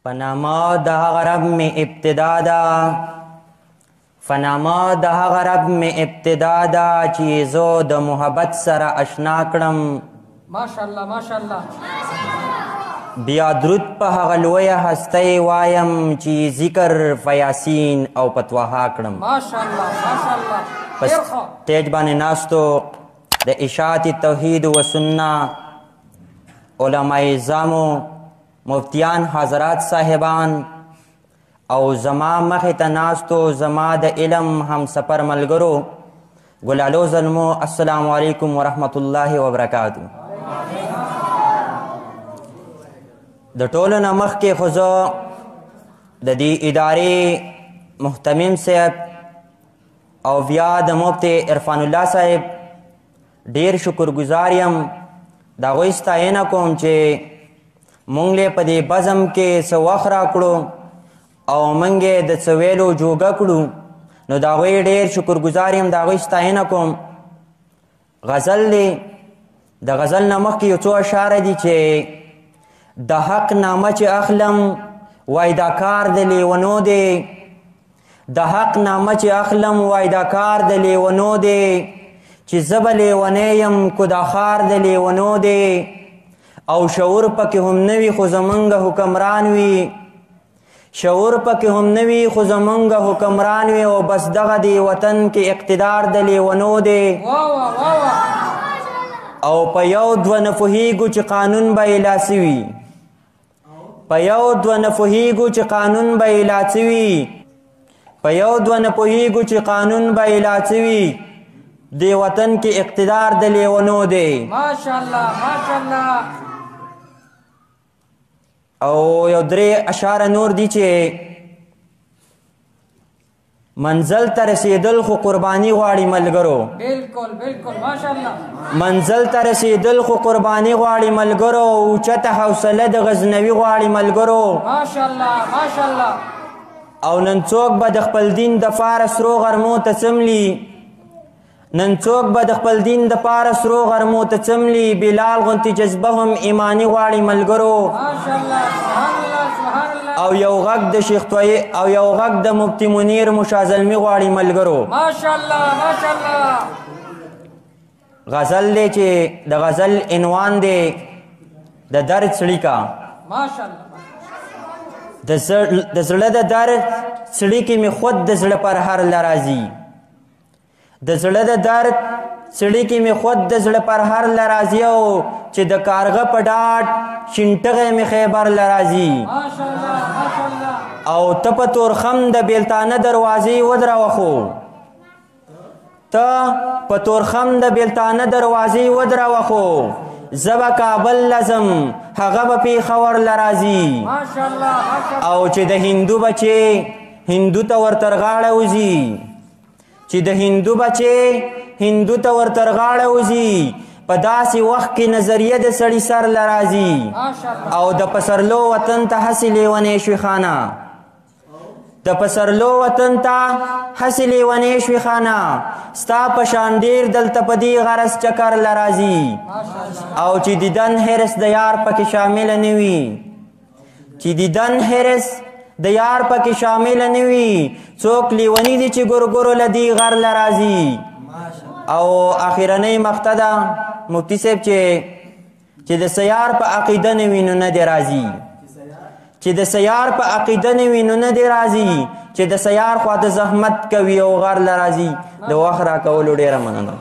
فنما د هغه رب می ابتدا ده فنما د هغه رب می ابتدا ده چې زه د محبت سره اشنا کړم. ماشاءالله ماشاءالله. بیا درود په هغه لویه هستی وایم چې ذکر فیاسین او پتواها کړم. ماشاءالله ماشاءالله. په سټیج باندې ناستو د اشاعت توحید و سنه علماء اعظامو، مفتیان حضرات صاحبان او زما مخې ته ناستو زما د علم همسفر ملګرو ګلالو زلمو، السلام علیکم ورحمت الله وبرکاتو. د ټولو نه مخکې خو زه د دې ادارې محتمم صاحب او بیا د مفتی عرفان الله صاحب ډیر شکرګزار یم. د هغوی ستاینه کوم چې مونږ له په دې بزم کې څه وخت راکړو او مونږ یې د څه ویلو جوګه کړو، نو د هغوی ډېر شکرګزار یم، د هغوی ستاینه کوم. غزل دی، د غزل نه مخکې یو څو اشاره دي چې د حق نامه چې اخلم وای دا کار د لیونو دی، د حق نامه چې اخلم وای دا کار د لیونو دی، چې زه به لیونی یم کو دا ښار د لیونو دی، او شعور پکې هم نه وي خو زمونږ حکمران وي، شعور پکې هم نه وي خو زمونږ حکمران وي، او بس دغه دی وطن کې اقتدار د لیونو دی. او په یو دوه نه پوهېږو چې قانون به یې لاسي وي، په یو دوه نه پوهېږو چې قانون به یې لاسي وي، په یو دوه نه پوهېږو چې قانون به یې لاسي وي، دی وطن کې اقتدار د لیونو دی. ماشاءالله ماشاءالله. او یو درې اشاره نور دي چې منزل ته رسیدل خو قرباني غواړي ملګرو. بالکل بالکل ماشاءالله. منزل ته رسیدل خو قرباني غواړي ملګرو، اوچته حوصله د غزنوي غواړي ملګرو. ماشاءالله ماشاءالله. او نن څوک به د خپل دین د پاره سرو غرمو ته څملي، نن څوک به د خپل دین د پاره سرو غرمو ته څملي، بلال غوندې جذبه هم ایماني غواړي ملګرو. ماشاءالله سبحان الله سبحان الله. او یو غږ د شیخ طویل او یو غږ د مفتی منیر مشازلمی غواړي ملګرو. ماشاءالله ماشاءالله. غزل دی چې د غزل عنوان دی د درد څړیکا. ماشاءالله. د زړه د درد څړیکې مې خود د زړه پر هر لرازي، د زړه د درد څړیکې مې خود د زړه پر هر لرازي، او چې د کارغه په ډاډ شینټغې مې خیبر لرازي. ماشاءالله ماشاءالله. او ته په تورخم د بیلتانه دروازې ودروه، خو ته په تورخم د بیلتانه دروازې ودروه، خو زه به کابل لزم هغه به پېښور لرازي. ماشاءالله ماشاءالله. او چې د هندو بچې هندو ته ورتر غاړه وځي، چې د هندو بچې هندو ته ورتر غاړه وځي، په داسې وخت کې نظریه د سړي سر لرازي. او د پسرلو وطن ته هسې لیونی شوي خانه، د پسرلو وطن ته هسې لیونی شوي خانه، ستا په شان ډېر دلته په دې غرض چکر لرازي. او چې دیدن حرس د یار پکې شامله نه وي، چې دیدن حرس د یار پکې شامله نه وي، څوک لیونی دي چې ګورګورو له دې غر لرازي. او اخرنۍ مقطع ده مفتی صاحب چې د سیار په عقیده نه وي نو نه دی راځي، چې د سیار په عقیده نه وي نو نه دی راځي، چې د سیار خوا د زحمت کوي او غر لرازي. د وخت راکولو ډېره مننه.